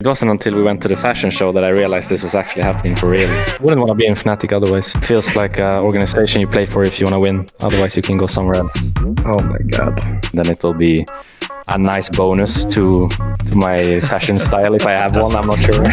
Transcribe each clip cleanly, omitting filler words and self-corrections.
wasn't until we went to the fashion show that I realized this was actually happening for real. Wouldn't want to be in FNATIC otherwise. It feels like an organization you play for if you want to win. Otherwise, you can go somewhere else. Oh my god. Then it will be a nice bonus to my fashion style if I have one. I'm not sure.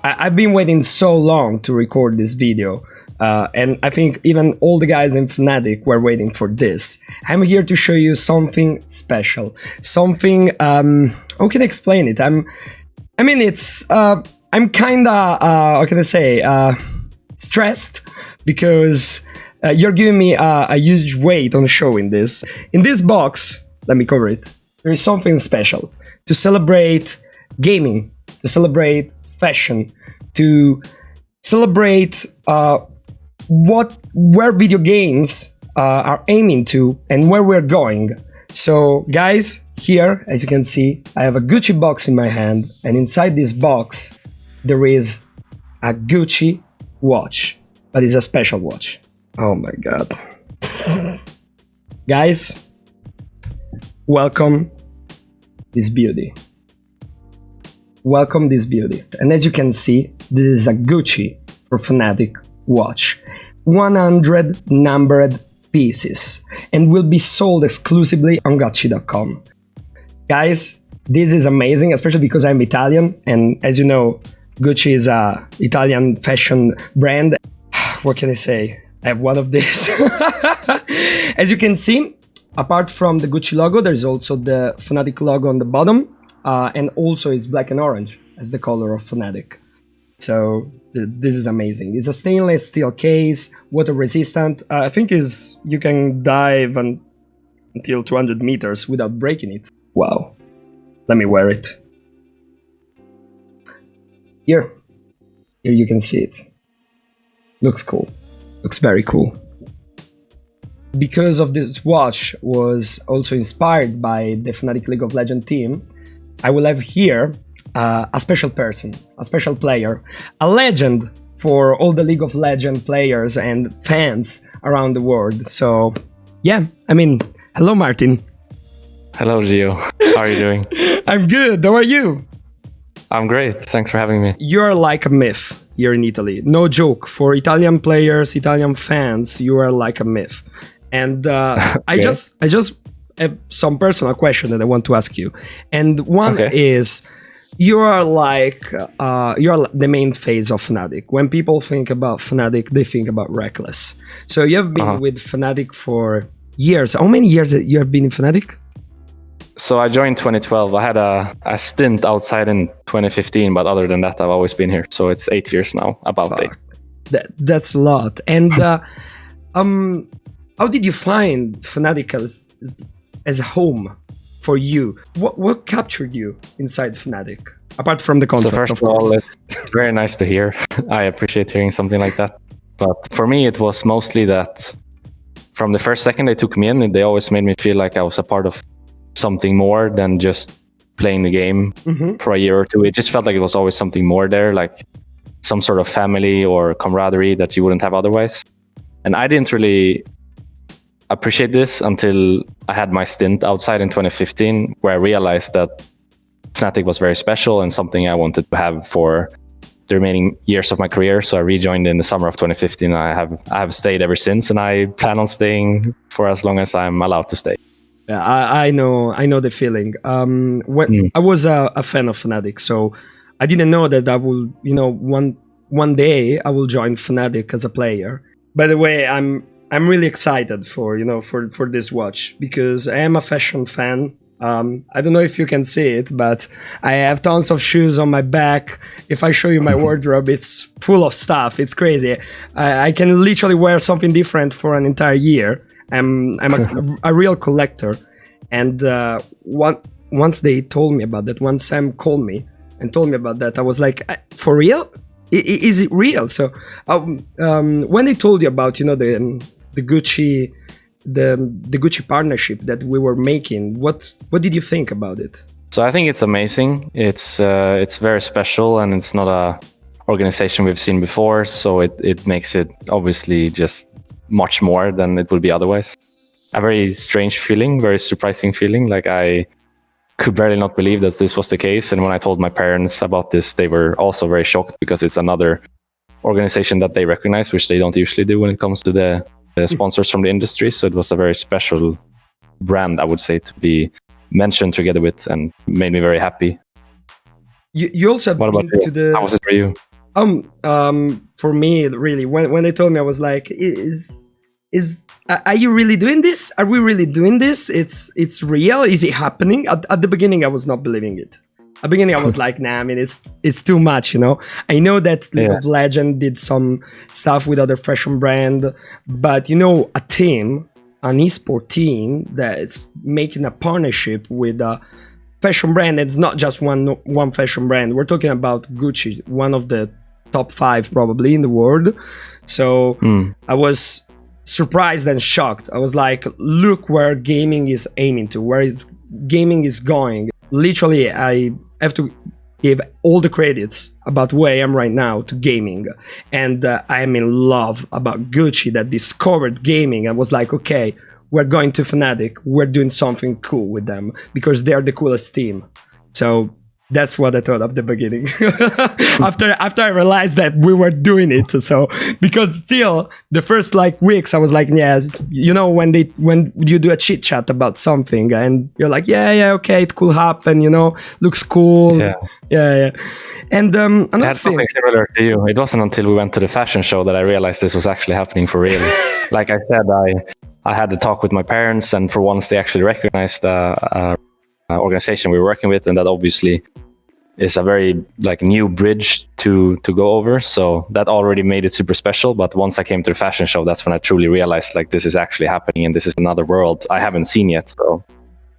I've been waiting so long to record this video. And I think even all the guys in FNATIC were waiting for this. I'm here to show you something special. Something, how can I explain it? I'm kinda, how can I say, stressed because you're giving me a huge weight on showing this. In this box, let me cover it, there is something special to celebrate gaming, to celebrate fashion, to celebrate where video games are aiming to and where we're going. So guys, here, as you can see, I have a Gucci box in my hand, and inside this box there is a Gucci watch, but it's a special watch. Oh my god. Guys, welcome this beauty. Welcome this beauty. And as you can see, this is a Gucci for FNATIC watch. 100 numbered pieces and will be sold exclusively on Gucci.com. Guys, this is amazing, especially because I'm Italian, and as you know, Gucci is a Italian fashion brand. What can I say? I have one of these. As you can see, apart from the Gucci logo, there's also the FNATIC logo on the bottom, and also it's black and orange as the color of FNATIC. So this is amazing. It's a stainless steel case, water resistant. I think you can dive until 200 meters without breaking it. Wow. Let me wear it. Here you can see it. Looks cool. Looks very cool. Because of this watch was also inspired by the FNATIC League of Legends team, I will have here a special person, a special player, a legend for all the League of Legends players and fans around the world. So, yeah, hello Martin. Hello Gio, how are you doing? I'm good, how are you? I'm great, thanks for having me. You're like a myth here in Italy. No joke, for Italian players, Italian fans, you are like a myth. And okay. I just have some personal question that I want to ask you. And one is, you are the main face of FNATIC. When people think about FNATIC, they think about Rekkles. So you have been with FNATIC for years. How many years you have been in FNATIC? So I joined 2012. I had a stint outside in 2015, but other than that, I've always been here. So it's 8 years now, about 8. That's a lot. And how did you find FNATIC as a home for you? What captured you inside FNATIC, apart from the contract? So first of all, it's very nice to hear. I appreciate hearing something like that. But for me, it was mostly that from the first second they took me in, they always made me feel like I was a part of something more than just playing the game for a year or two. It just felt like it was always something more there, like some sort of family or camaraderie that you wouldn't have otherwise. And I didn't really appreciate this until I had my stint outside in 2015, where I realized that FNATIC was very special and something I wanted to have for the remaining years of my career. So I rejoined in the summer of 2015. I have stayed ever since, and I plan on staying for as long as I'm allowed to stay. Yeah, I know the feeling. I was a fan of FNATIC, so I didn't know that I will, one day I will join FNATIC as a player. By the way, I'm really excited for this watch because I am a fashion fan. I don't know if you can see it, but I have tons of shoes on my back. If I show you my wardrobe, it's full of stuff. It's crazy. I can literally wear something different for an entire year. I'm a real collector. And once they told me about that, once Sam called me and told me about that, I was like, for real? Is it real? So when they told you about the Gucci partnership that we were making, what did you think about it? So I think it's amazing. It's very special, and it's not a organization we've seen before. So it makes it obviously just much more than it would be otherwise. A very strange feeling, very surprising feeling. Like I could barely not believe that this was the case. And when I told my parents about this, they were also very shocked because it's another organization that they recognize, which they don't usually do when it comes to the sponsors from the industry. So it was a very special brand, I would say, to be mentioned together with, and made me very happy. You also have been to the... How was it for you? For me, really, when they told me, I was like, are you really doing this? Are we really doing this? It's real? Is it happening? At the beginning, I was not believing it. At the beginning, I was like, nah, I mean, it's too much, you know? I know that League of Legends did some stuff with other fashion brand, but, you know, a team, an esport team that's making a partnership with a fashion brand, it's not just one fashion brand. We're talking about Gucci, one of the top 5 probably in the world. So I was surprised and shocked. I was like, look where gaming is aiming to, where gaming is going. Literally, I have to give all the credits about where I am right now to gaming. And I am in love about Gucci that discovered gaming. I was like, okay, we're going to FNATIC. We're doing something cool with them because they're the coolest team. So that's what I thought at the beginning. after I realized that we were doing it. So because still the first weeks I was like, yeah, you know, when you do a chit chat about something and you're like, yeah, okay, it could happen, you know, looks cool. Yeah. And another I had something similar to you. It wasn't until we went to the fashion show that I realized this was actually happening for real. Like I said, I had the talk with my parents, and for once they actually recognized organization we were working with, and that obviously is a very new bridge to go over. So that already made it super special. But once I came to the fashion show, that's when I truly realized this is actually happening, and this is another world I haven't seen yet. So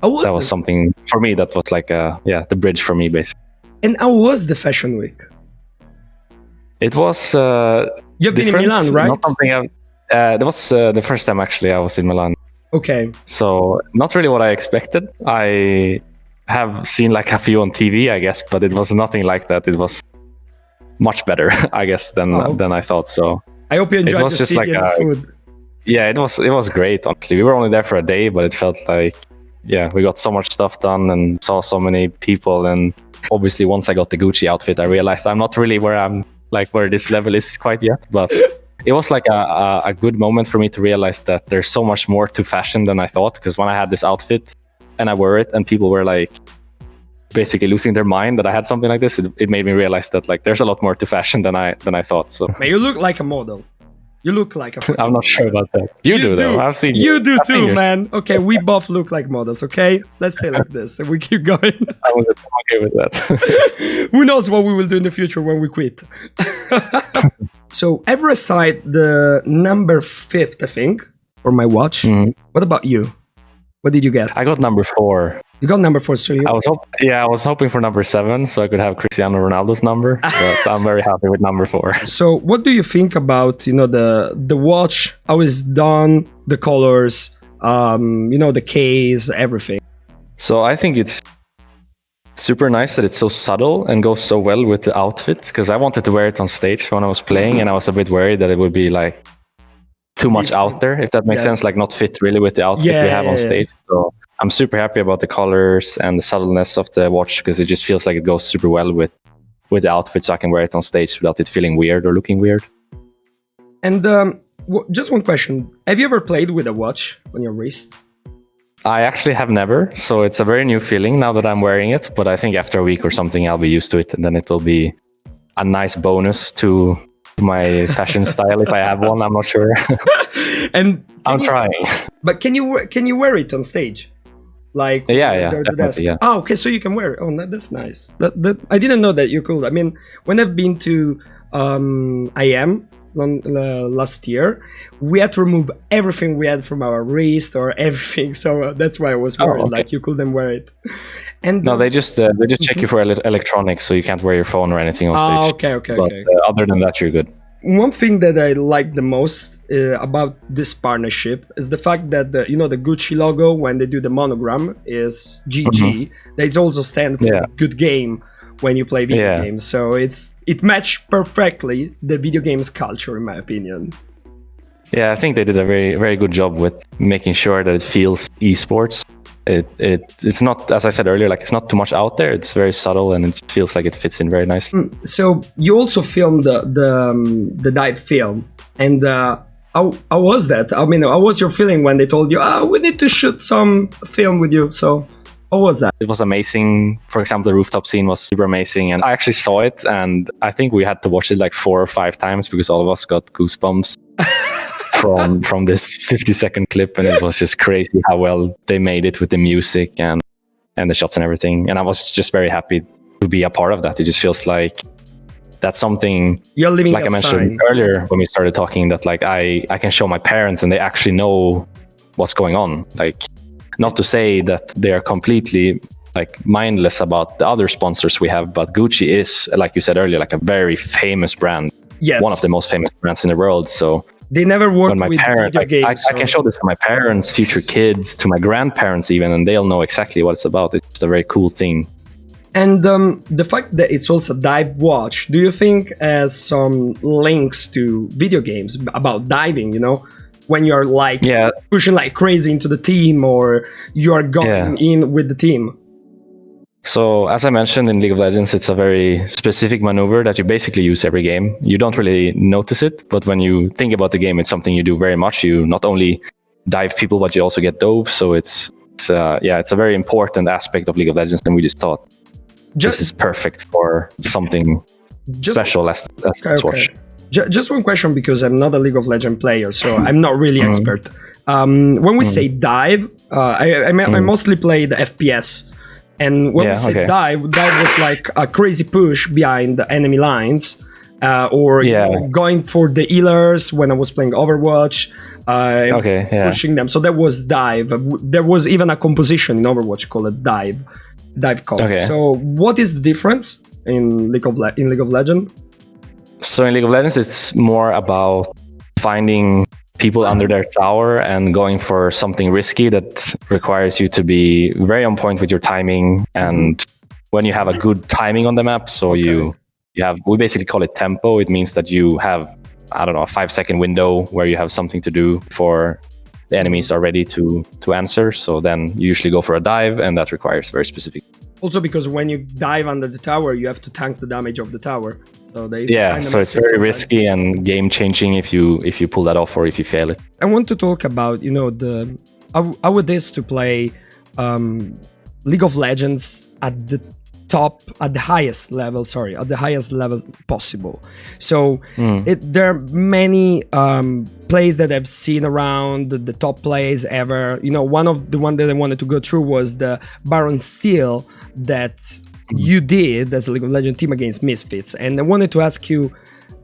that was something for me that was the bridge for me basically. And how was the fashion week? It was you've been in Milan, right? Not something that was the first time actually I was in Milan. Okay. So not really what I expected. I have seen a few on TV, I guess, but it was nothing like that. It was much better, I guess, than I thought. So I hope you enjoyed the city and the food. Yeah, it was great. Honestly, we were only there for a day, but it felt like we got so much stuff done and saw so many people. And obviously, once I got the Gucci outfit, I realized I'm not really where this level is quite yet, but. It was a good moment for me to realize that there's so much more to fashion than I thought. Because when I had this outfit and I wore it and people were basically losing their mind that I had something like this, it made me realize that there's a lot more to fashion than I thought. So man, you look like a model. You look like a I'm not sure about that. You do though. I've seen you do too, man. Okay, we both look like models. Okay, let's say like this, and we keep going. I was okay with that. Who knows what we will do in the future when we quit? So ever aside the number 5th, I think, for my watch. What about you? What did you get? I got number 4. You got number 4, so I was hoping for number 7, so I could have Cristiano Ronaldo's number. But I'm very happy with number 4. So what do you think about the watch? How it's done, the colors, the case, everything? So I think it's super nice that it's so subtle and goes so well with the outfit, because I wanted to wear it on stage when I was playing, and I was a bit worried that it would be too much out there, if that makes sense, not fit really with the outfit we have on stage. So I'm super happy about the colors and the subtleness of the watch, because it just feels like it goes super well with the outfit, so I can wear it on stage without it feeling weird or looking weird. And just one question, have you ever played with a watch on your wrist? I actually have never, so it's a very new feeling now that I'm wearing it, but I think after a week or something I'll be used to it, and then it will be a nice bonus to my fashion style if I have one. I'm not sure. And I'm trying. But can you wear it on stage? Definitely, yeah. Oh, okay, so you can wear it. Oh, that's nice. That I didn't know that you could. I mean, when I've been to IM last year, we had to remove everything we had from our wrist or everything, so that's why I was worried you couldn't wear it. And no, they just check you for electronics, so you can't wear your phone or anything on stage. Okay. Other than that, you're good. One thing that I like the most about this partnership is the fact that the Gucci logo, when they do the monogram, is GG. That also stand for good game when you play video games. So it matched perfectly the video games culture, in my opinion. Yeah, I think they did a very, very good job with making sure that it feels esports. It's not, as I said earlier, like it's not too much out there. It's very subtle and it feels like it fits in very nicely. So you also filmed the dive film, and how was that? I mean, how was your feeling when they told you, we need to shoot some film with you? So how was that? It was amazing. For example, the rooftop scene was super amazing, and I actually saw it, and I think we had to watch it like 4 or 5 times because all of us got goosebumps. from this 50-second clip, and it was just crazy how well they made it with the music and the shots and everything. And I was just very happy to be a part of that. It just feels like that's something, you're living like I mentioned earlier when we started talking, that like I can show my parents and they actually know what's going on. Like, not to say that they are completely like mindless about the other sponsors we have, but Gucci is, like you said earlier, like a very famous brand. Yes. One of the most famous brands in the world. So they never work with video games. I can show this to my parents, future kids, to my grandparents even, and they'll know exactly what it's about. It's a very cool thing. And the fact that it's also dive watch, do you think has some links to video games about diving, you know? When you're like pushing like crazy into the team, or you're going in with the team? So as I mentioned, in League of Legends, it's a very specific maneuver that you basically use every game. You don't really notice it, but when you think about the game, it's something you do very much. You not only dive people, but you also get dove. So it's a very important aspect of League of Legends, and we just thought this is perfect for something special as this watch. Just one question, because I'm not a League of Legends player, so I'm not really expert. When we say dive, I mostly play the FPS. And when we say dive was like a crazy push behind the enemy lines, or you know, going for the healers when I was playing Overwatch, pushing them. So that was dive. There was even a composition in Overwatch called dive code. Okay. So what is the difference in League of Legends? So in League of Legends, it's more about finding people under their tower and going for something risky that requires you to be very on point with your timing. And when you have a good timing on the map, so you have, we basically call it tempo. It means that you have, I don't know, a 5-second window where you have something to do before the enemies are ready to answer. So then you usually go for a dive, and that requires very specific. Also because when you dive under the tower, you have to tank the damage of the tower. So so it's very risky and game changing if you pull that off or if you fail it. I want to talk about, you know, how it is to play League of Legends at the highest level possible. So there are many plays that I've seen around, the top plays ever. You know, the one that I wanted to go through was the Baron Steel that you did as a League of Legends team against Misfits. And I wanted to ask you,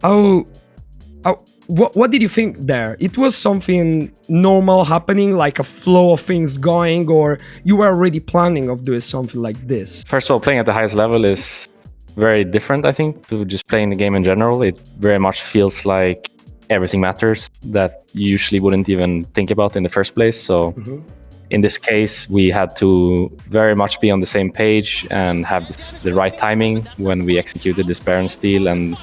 what did you think there? It was something normal happening, like a flow of things going, or you were already planning of doing something like this? First of all, playing at the highest level is very different, I think, to just playing the game in general. It very much feels like everything matters that you usually wouldn't even think about in the first place. So in this case, we had to very much be on the same page and have the right timing when we executed this Baron Steel. And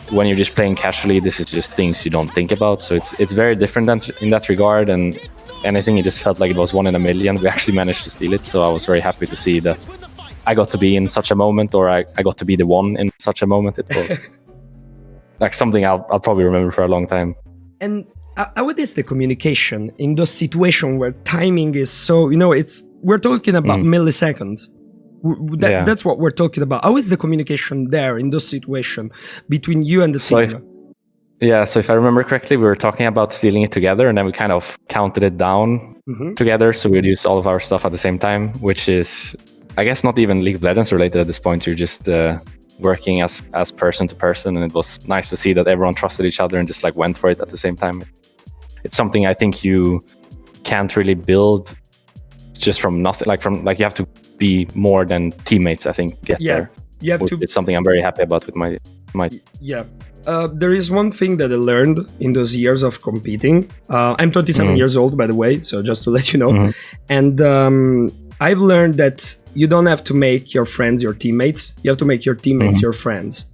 when you're just playing casually, this is just things you don't think about. So it's very different in that regard. And anything, it just felt like it was 1 in a million. We actually managed to steal it. So I was very happy to see that I got to be in such a moment, or I got to be the one in such a moment. It was like something I'll probably remember for a long time. And how is the communication in those situations where timing is so, you know, we're talking about milliseconds. That's what we're talking about. How is the communication there in those situations between you and the team? So if I remember correctly, we were talking about stealing it together, and then we kind of counted it down together. So we'd use all of our stuff at the same time, which is, I guess, not even League of Legends related at this point. You're just working as person to person, and it was nice to see that everyone trusted each other and just like went for it at the same time. It's something I think you can't really build just from nothing. Like you have to be more than teammates, I think, get there. You have to. It's something I'm very happy about with my. There is one thing that I learned in those years of competing. I'm 27 years old, by the way, so just to let you know. And I've learned that you don't have to make your friends your teammates. You have to make your teammates your friends.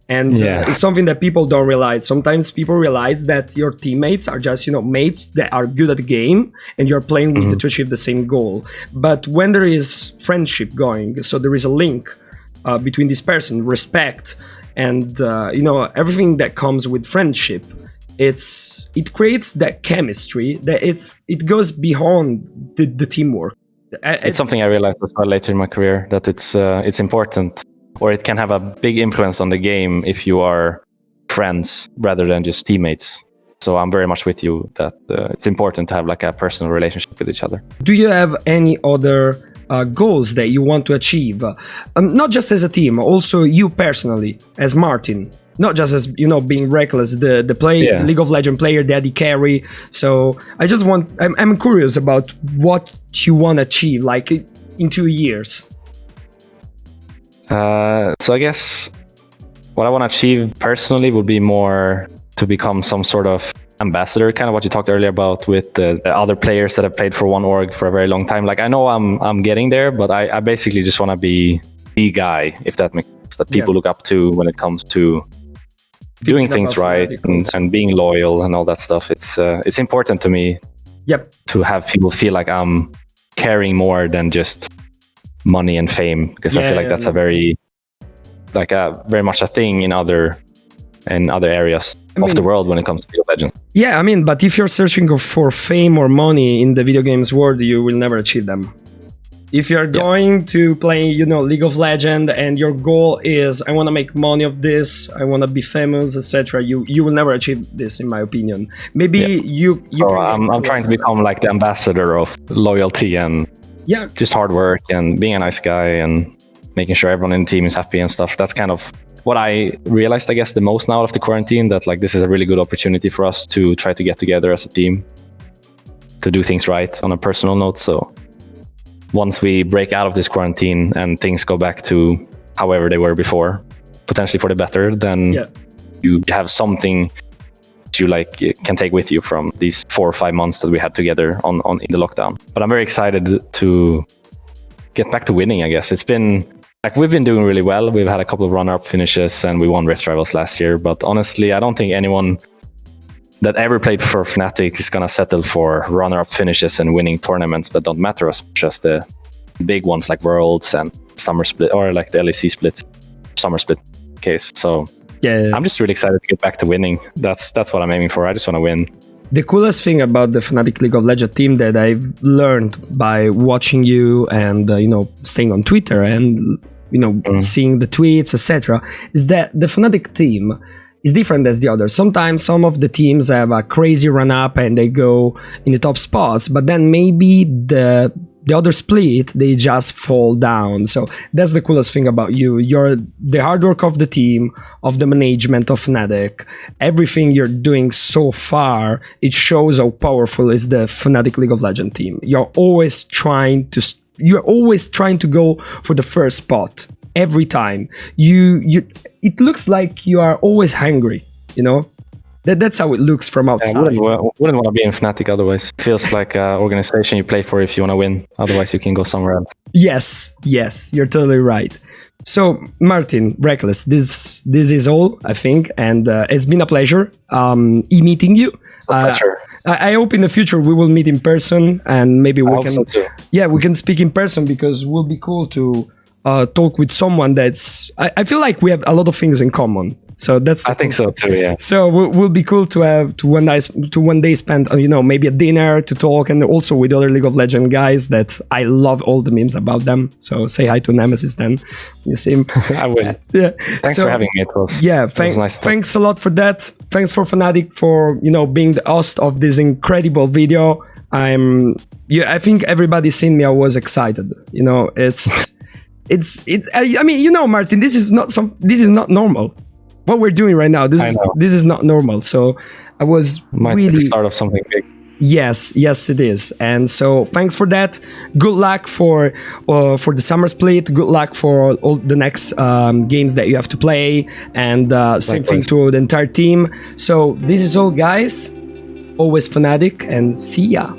And it's something that people don't realize. Sometimes people realize that your teammates are just, mates that are good at the game and you're playing with to achieve the same goal. But when there is friendship going, so there is a link between this person, respect, and everything that comes with friendship, it creates that chemistry that it goes beyond the teamwork. It's something I realized as well later in my career, that it's important, or it can have a big influence on the game if you are friends rather than just teammates. So I'm very much with you that it's important to have like a personal relationship with each other. Do you have any other goals that you want to achieve? Not just as a team, also you personally, as Martin. Not just as, being Rekkles, the League of Legends player, daddy carry. So I'm curious about what you want to achieve, like in 2 years. So I guess what I want to achieve personally would be more to become some sort of ambassador, kind of what you talked earlier about with the other players that have played for one org for a very long time. Like I know I'm getting there, but I basically just want to be the guy, if that makes sense, that people look up to when it comes to doing things right and being loyal and all that stuff. It's important to me to have people feel like I'm caring more than just money and fame, because I feel like that's a very much a thing in other areas of the world when it comes to League of Legends. Yeah, but if you're searching for fame or money in the video games world, you will never achieve them. If you're going to play, League of Legends and your goal is, I want to make money of this, I want to be famous, etc., you will never achieve this, in my opinion. Maybe you. So I'm trying to become like the ambassador of loyalty and just hard work and being a nice guy and making sure everyone in the team is happy and stuff. That's kind of what I realized, I guess, the most now after quarantine, that like this is a really good opportunity for us to try to get together as a team to do things right on a personal note. So once we break out of this quarantine and things go back to however they were before, potentially for the better, then you have something you can take with you from these 4 or 5 months that we had together in the lockdown. But I'm very excited to get back to winning, I guess. It's been we've been doing really well. We've had a couple of runner-up finishes and we won Rift Rivals last year. But honestly, I don't think anyone that ever played for FNATIC is going to settle for runner-up finishes and winning tournaments that don't matter as much as the big ones like Worlds and Summer Split, or like the LEC splits, Summer Split case. So I'm just really excited to get back to winning. That's what I'm aiming for. I just want to win. The coolest thing about the FNATIC League of Legends team that I've learned by watching you and staying on Twitter and seeing the tweets, etc., is that the FNATIC team is different as the others. Sometimes some of the teams have a crazy run up and they go in the top spots, but then maybe the other split, they just fall down. So that's the coolest thing about you. You're the hard work of the team, of the management of FNATIC. Everything you're doing so far, it shows how powerful is the FNATIC League of Legends team. You're always trying to go for the first spot every time. It looks like you are always hungry, That's how it looks from outside. I wouldn't want to be in FNATIC otherwise. It feels like an organization you play for if you want to win. Otherwise, you can go somewhere else. Yes, you're totally right. So, Martin, Rekkles, this is all, I think, and it's been a pleasure meeting you. Pleasure. I hope in the future we will meet in person, and maybe we can. So too. Yeah, we can speak in person, because it will be cool to talk with someone that's. I feel like we have a lot of things in common. So I think so too. Yeah. So will be cool to have one day spend maybe a dinner to talk, and also with other League of Legends guys that I love all the memes about them. So say hi to Nemesis then. You see him. I will. Yeah. Thanks for having me. It was nice. Thanks a lot for that. Thanks for FNATIC for being the host of this incredible video. I think everybody seen me. I was excited. Martin, this is not normal. What we're doing right now, this is not normal. So I was might be the start of something big. Yes, it is. And so thanks for that. Good luck for the summer split. Good luck for all the next games that you have to play, and same thing to the entire team. So this is all, guys. Always FNATIC, and see ya.